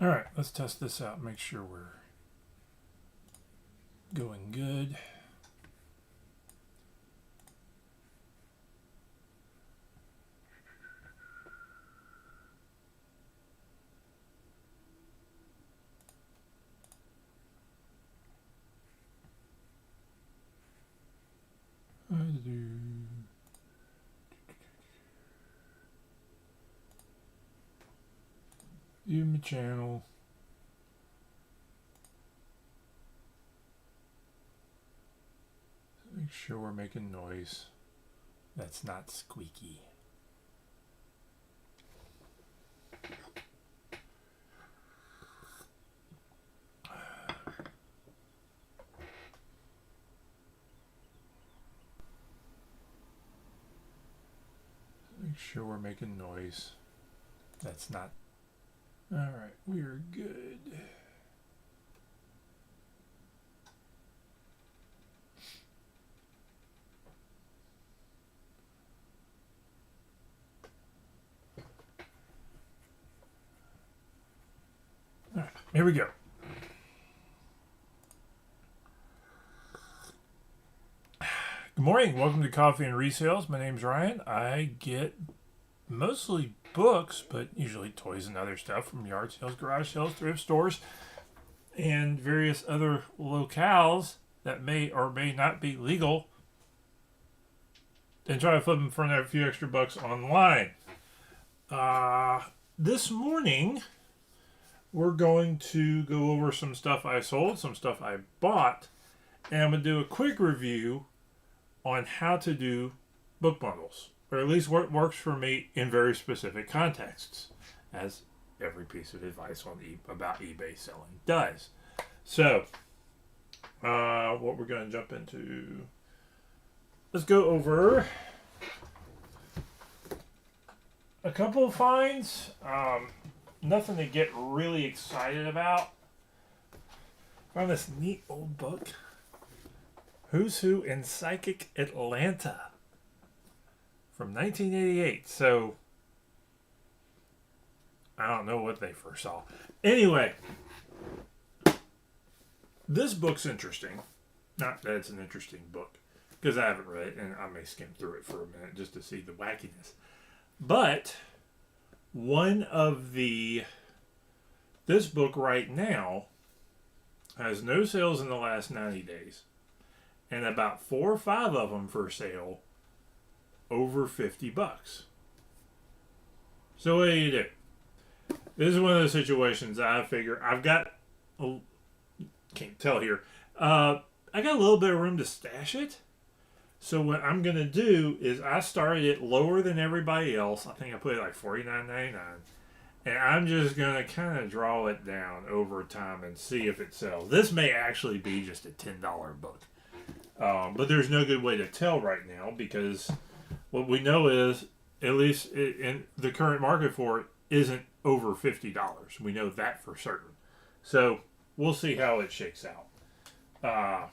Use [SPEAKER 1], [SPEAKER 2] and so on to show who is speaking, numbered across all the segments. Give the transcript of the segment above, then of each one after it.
[SPEAKER 1] All right, let's test this out. Make sure we're going good. View my channel. Make sure we're making noise that's not squeaky. Make sure we're making noise that's not. All right, we are good. All right, here we go. Good morning. Welcome to Coffee and Resales. My name's Ryan. I get mostly books, but usually toys and other stuff from yard sales, garage sales, thrift stores, and various other locales that may or may not be legal, and try to flip them for a few extra bucks online. This morning, we're going to go over some stuff I sold, some stuff I bought, and I'm going to do a quick review on how to do book bundles, or at least what works for me in very specific contexts, as every piece of advice on about eBay selling does. So, what we're going to jump into, let's go over a couple of finds. Nothing to get really excited about. Found this neat old book, Who's Who in Psychic Atlanta, from 1988. So, I don't know what they first saw. Anyway, this book's interesting. Not that it's an interesting book, because I haven't read it, and I may skim through it for a minute just to see the wackiness. But this book right now has no sales in the last 90 days, and about 4 or 5 of them for sale over $50. So what do you do? This is one of those situations I figure I've got, can't tell here, I got a little bit of room to stash it. So what I'm going to do is I started it lower than everybody else. I think I put it like $49.99. And I'm just going to kind of draw it down over time and see if it sells. This may actually be just a $10 book. But there's no good way to tell right now, because what we know is, at least in the current market for it, isn't over $50. We know that for certain. So we'll see how it shakes out.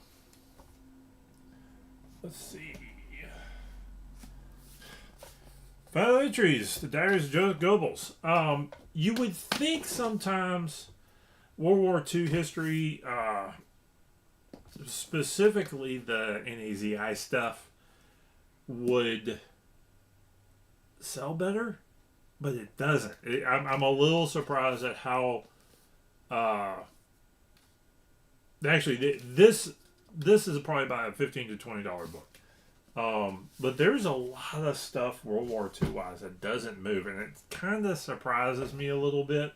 [SPEAKER 1] Let's see. Final entries, the Diaries of Joseph Goebbels. You would think sometimes World War II history, specifically the NAZI stuff, would sell better, but it doesn't. I'm a little surprised at how. Actually, this is probably about a $15 to $20 book. But there's a lot of stuff World War II wise that doesn't move, and it kind of surprises me a little bit.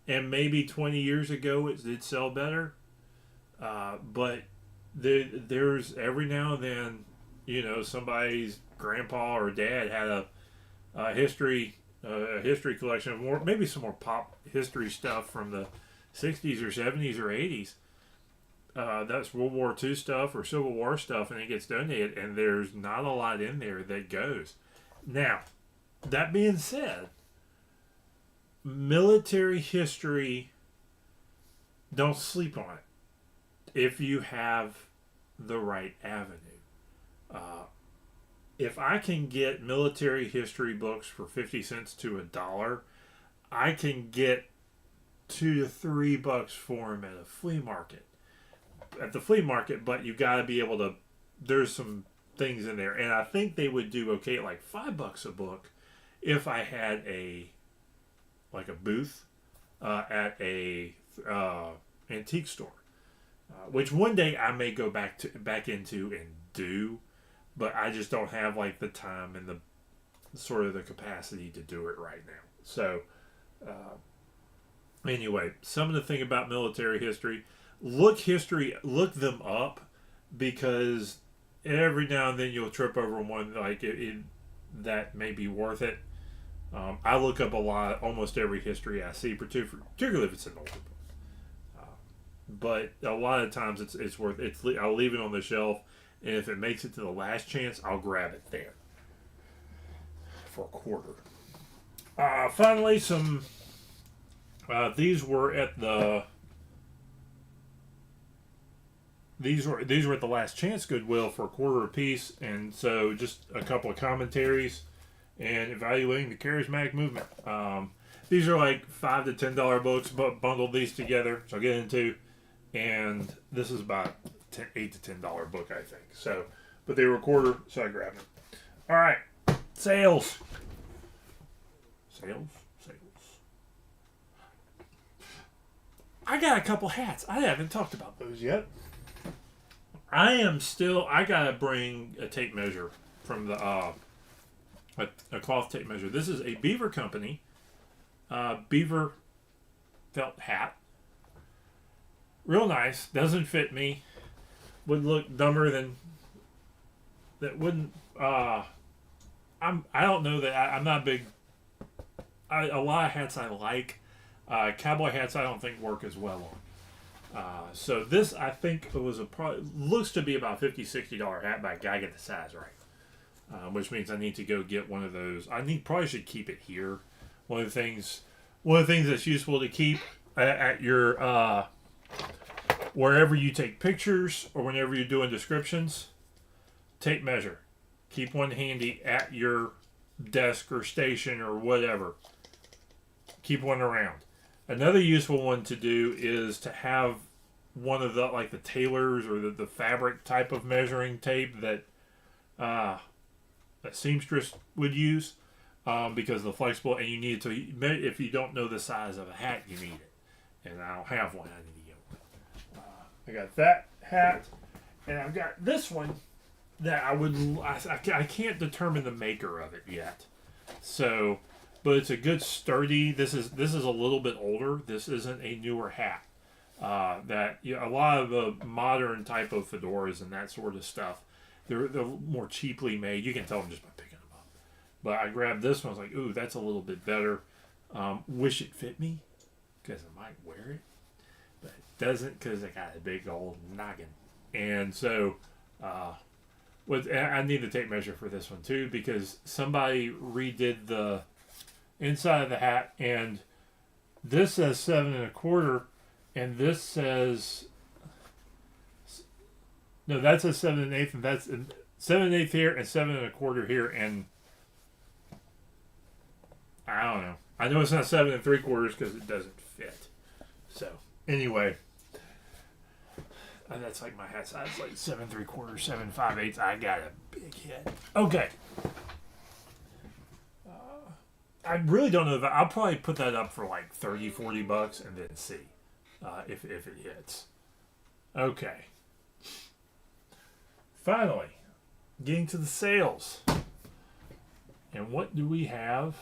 [SPEAKER 1] And maybe 20 years ago it did sell better, but there's every now and then, somebody's grandpa or dad had a history collection of more, maybe some more pop history stuff from the 60s or 70s or 80s. That's World War II stuff or Civil War stuff, and it gets donated, and there's not a lot in there that goes. Now, that being said, military history, don't sleep on it if you have the right avenue. If I can get military history books for 50 cents to $1, I can get $2 to $3 for them at a flea market. At the flea market, but you got to be able to. There's some things in there, and I think they would do okay at like $5 a book if I had a booth at a antique store, which one day I may go back into and do, but I just don't have like the time and the sort of the capacity to do it right now. So anyway, some of the thing about military history, look them up, because every now and then you'll trip over one like that may be worth it. I look up almost every history I see, particularly if it's an older book. But a lot of times it's worth it. I'll leave it on the shelf, and if it makes it to the last chance, I'll grab it there for a quarter. Finally, some these were at the last chance Goodwill for a quarter a piece, and so just a couple of commentaries and evaluating the charismatic movement. These are like $5 to $10 books, but bundled these together, so I'll get into. And this is about $8 to $10 book, I think. So, but they were a quarter, so I grabbed them. All right, sales. I got a couple hats. I haven't talked about those yet. I gotta bring a tape measure from the a cloth tape measure. This is a Beaver Company beaver felt hat. Real nice. Doesn't fit me. Would look dumber than that. Wouldn't. I don't know that I'm not big. A lot of hats I like. Cowboy hats I don't think work as well on. So this I think looks to be about $50-$60 hat, but I gotta get the size right. Which means I need to go get one of those. Probably should keep it here. One of the things that's useful to keep at your wherever you take pictures or whenever you're doing descriptions, tape measure. Keep one handy at your desk or station or whatever. Keep one around. Another useful one to do is to have one of the tailors or the fabric type of measuring tape that a seamstress would use, because the flexible, and you need to, if you don't know the size of a hat, you need it. And I don't have one. I need to get one. I got that hat, and I've got this one that I can't determine the maker of it yet. So, but it's a good sturdy. This is a little bit older. This isn't a newer hat. That a lot of the modern type of fedoras and that sort of stuff, they're more cheaply made. You can tell them just by picking them up. But I grabbed this one. I was like, ooh, that's a little bit better. Wish it fit me, because I might wear it, but it doesn't, because I got a big old noggin. And so, I need the tape measure for this one too, because somebody redid the inside of the hat, and this says 7 1/4, and this says no, that says 7 1/8, and that's 7 1/8 here and 7 1/4 here, and I don't know. I know it's not 7 3/4 because it doesn't fit. So anyway, that's like my hat size, like 7 3/4, 7 5/8. I got a big head. Okay. I really don't know if I'll probably put that up for like $30-$40 and then see if it hits. Okay. Finally, getting to the sales. And what do we have?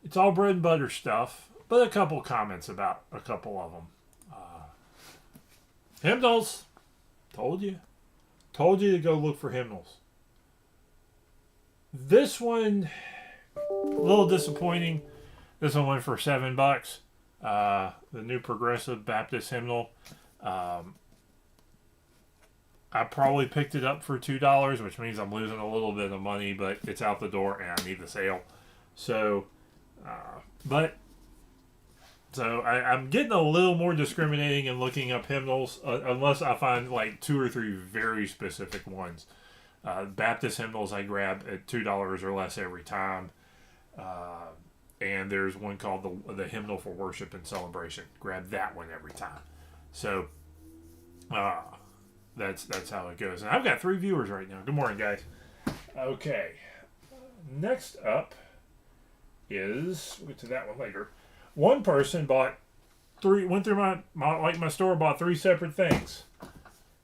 [SPEAKER 1] It's all bread and butter stuff, but a couple comments about a couple of them. Hymnals. Told you to go look for hymnals. This one, a little disappointing. This one went for $7. The new Progressive Baptist hymnal. I probably picked it up for $2, which means I'm losing a little bit of money, but it's out the door and I need the sale. So, I'm getting a little more discriminating and looking up hymnals, unless I find like 2 or 3 very specific ones. Baptist hymnals I grab at $2 or less every time. and there's one called the Hymnal for Worship and Celebration. Grab that one every time. So that's how it goes. And I've got 3 viewers right now. Good morning, guys. Okay, next up is, we'll get to that one later. One person went through my store, bought 3 separate things.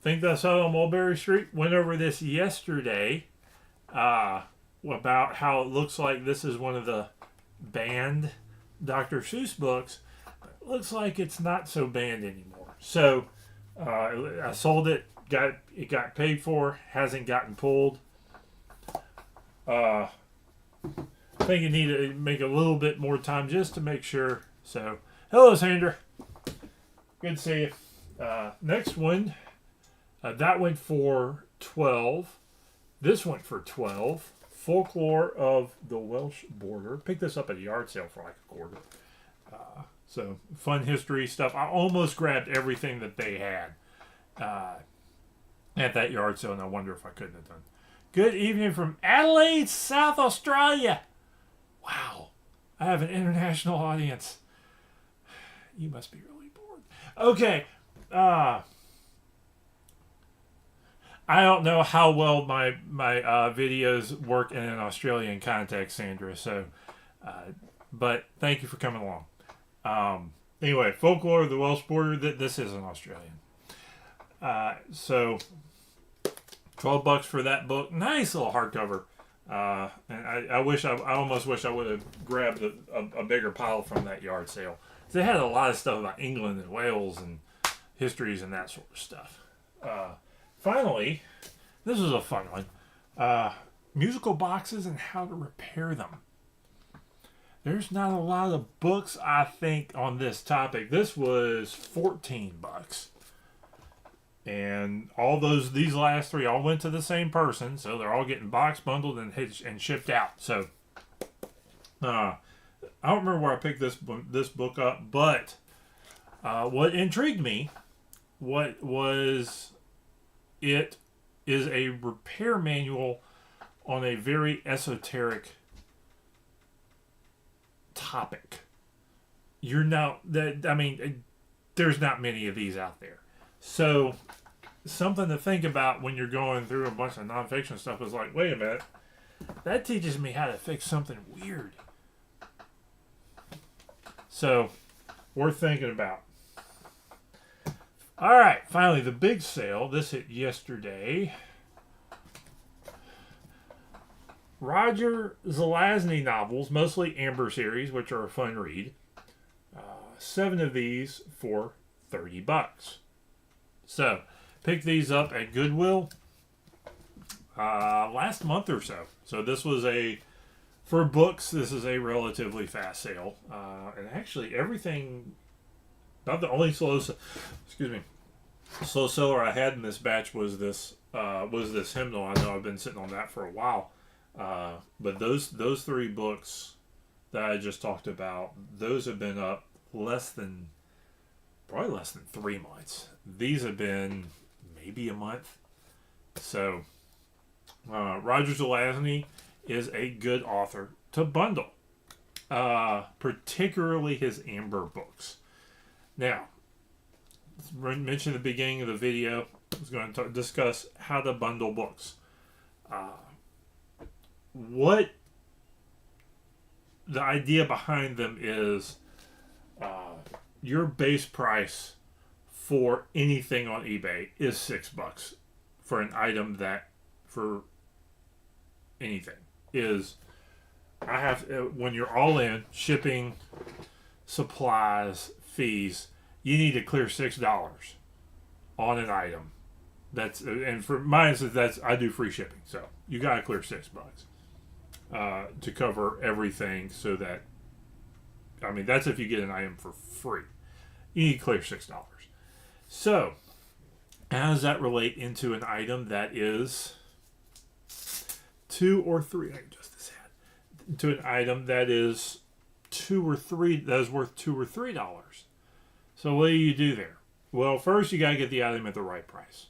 [SPEAKER 1] Think that's out on Mulberry Street. Went over this yesterday about how it looks like this is one of the banned Dr. Seuss books. It looks like it's not so banned anymore. So I sold it. It got paid for. Hasn't gotten pulled. I think you need to make a little bit more time just to make sure. So, hello, Sandra. Good to see you. Next one. That went for 12. This went for 12. Folklore of the Welsh Border. Picked this up at a yard sale for like a quarter. So, fun history stuff. I almost grabbed everything that they had at that yard sale, and I wonder if I couldn't have done. Good evening from Adelaide, South Australia. Wow. I have an international audience. You must be really bored. Okay. I don't know how well my videos work in an Australian context, Sandra. So, but thank you for coming along. Anyway, Folklore of the Welsh Border. This is an Australian. So, $12 for that book. Nice little hardcover. And I almost wish I would have grabbed a bigger pile from that yard sale. They had a lot of stuff about England and Wales and histories and that sort of stuff. Finally, this is a fun one. Musical boxes and how to repair them. There's not a lot of books, I think, on this topic. This was $14. And these last 3 all went to the same person, so they're all getting box bundled and shipped out. So, I don't remember where I picked this book up, but what intrigued me, it is a repair manual on a very esoteric topic. There's not many of these out there. So, something to think about when you're going through a bunch of nonfiction stuff is like, wait a minute, that teaches me how to fix something weird. So, worth thinking about. All right, finally, the big sale. This hit yesterday. Roger Zelazny novels, mostly Amber series, which are a fun read. 7 of these for $30. So, picked these up at Goodwill last month or so. So this was for books, this is a relatively fast sale. And actually everything, about the only slow seller I had in this batch was this hymnal. I know I've been sitting on that for a while. But those 3 books that I just talked about, those have been up probably less than 3 months. These have been maybe a month. So, Roger Zelazny is a good author to bundle, particularly his Amber books. Now, mentioned at the beginning of the video, I was going to discuss how to bundle books. What the idea behind them is, your base price for anything on eBay is $6 for an item that, for anything, is, when you're all in, shipping, supplies, fees, you need to clear $6 on an item. And for mine, I do free shipping, so you gotta clear $6 to cover everything. So that, that's if you get an item for free. You need to clear $6. So, how does that relate into an item that is 2 or 3? I adjust this hat. To an item that is 2 or 3, that is worth $2 or $3. So what do you do there? Well, first you gotta get the item at the right price.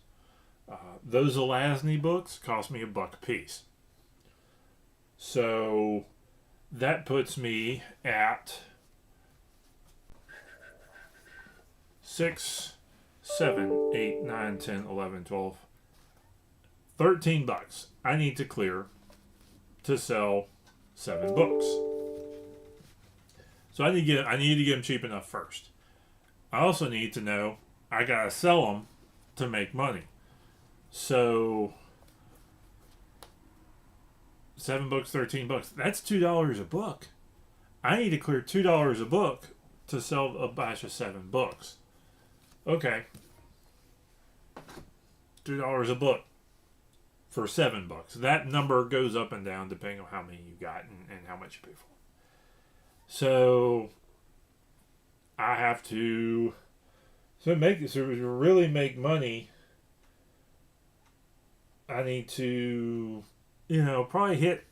[SPEAKER 1] Those Zelazny books cost me $1 a piece. So that puts me at 6, 7, 8, 9, 10, 11, 12, $13 I need to clear to sell 7 books. So I need to get them cheap enough first. I also need to know I gotta sell them to make money. So 7 books, $13. That's $2 a book. I need to clear $2 a book to sell a batch of 7 books. Okay. $2 a book for 7 books. That number goes up and down depending on how many you got and how much you pay for. So I have to really make money. I need to, probably hit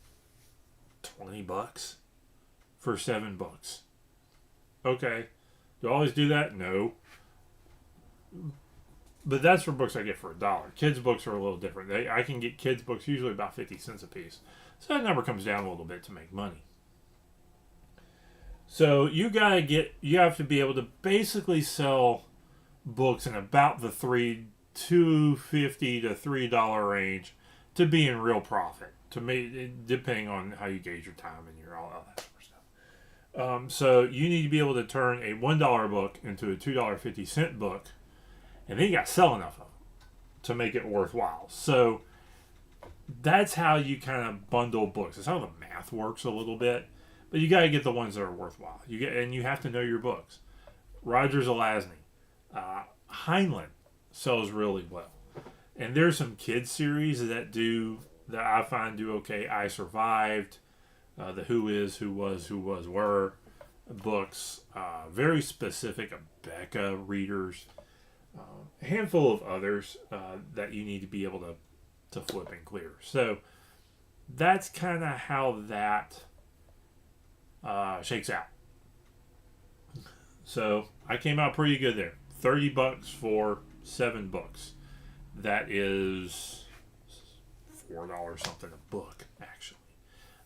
[SPEAKER 1] $20 for 7 books. Okay. Do I always do that? No. But that's for books I get for $1. Kids' books are a little different. I can get kids' books usually about 50 cents a piece. So that number comes down a little bit to make money. So you have to be able to basically sell books in about the $2.50 to $3 range to be in real profit. To me, depending on how you gauge your time and all that sort of stuff. So you need to be able to turn a $1 book into a $2.50 book, and then you got to sell enough of them to make it worthwhile. So that's how you kind of bundle books. It's how the math works a little bit. But you got to get the ones that are worthwhile. And you have to know your books. Rogers Alasny, Heinlein sells really well, and there's some kids series that I find do okay. I Survived, the Who Is, Who Was, Were books, very specific Becca readers, a handful of others that you need to be able to flip and clear. So that's kind of how that shakes out. So I came out pretty good there. $30 for 7 books. That is $4 something a book, actually.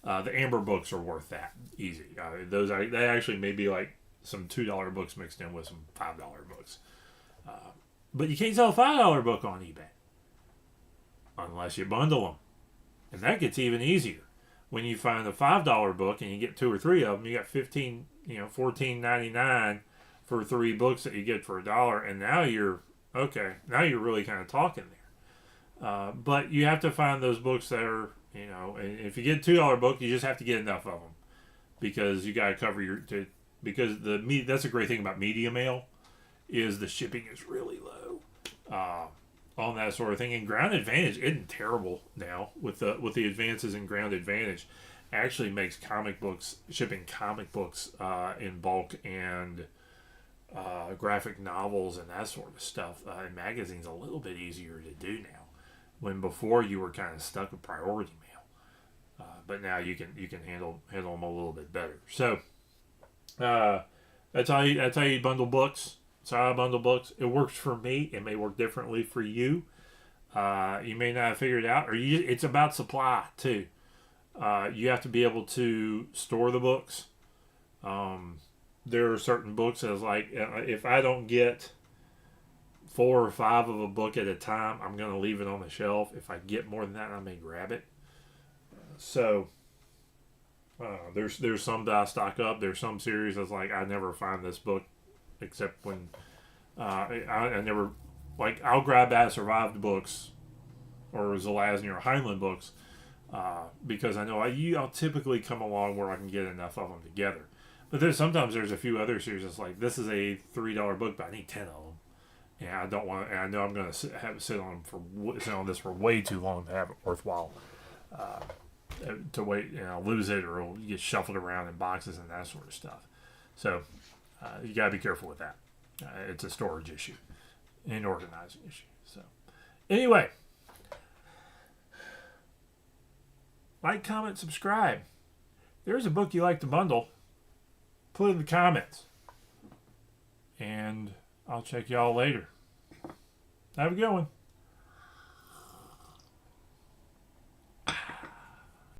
[SPEAKER 1] The Amber books are worth that easy. They actually may be like some $2 books mixed in with some $5 books. But you can't sell a $5 book on eBay unless you bundle them, and that gets even easier. When you find a $5 book and you get 2 or 3 of them, you got $14.99 for 3 books that you get for $1, and now you're really kind of talking there. But you have to find those books that are, and if you get a $2 book, you just have to get enough of them because you got to cover that's a great thing about media mail is the shipping is really low on that sort of thing. And Ground Advantage isn't terrible now with the advances in Ground Advantage. Actually makes shipping comic books in bulk and graphic novels and that sort of stuff in magazines a little bit easier to do now. When before you were kind of stuck with priority mail, but now you can handle them a little bit better. So that's how you bundle books. That's how I bundle books. It works for me. It may work differently for you. You may not have figured it out, it's about supply too. You have to be able to store the books. There are certain books as like if I don't get 4 or 5 of a book at a time, I'm going to leave it on the shelf. If I get more than that, I may grab it. So there's some that I stock up. There's some series that's like I never find this book except when I never like I'll grab I Survived books or Zelazny or Heinlein books because I know I'll typically come along where I can get enough of them together. But sometimes there's a few other series that's like this is a $3 book, but I need 10 of them. And I don't want. And I know I'm going to sit on this for way too long to have it worthwhile. To wait, lose it or it'll get shuffled around in boxes and that sort of stuff. So you got to be careful with that. It's a storage issue, an organizing issue. So anyway, like, comment, subscribe. There's a book you like to bundle. Put it in the comments, and I'll check y'all later. Have a good one.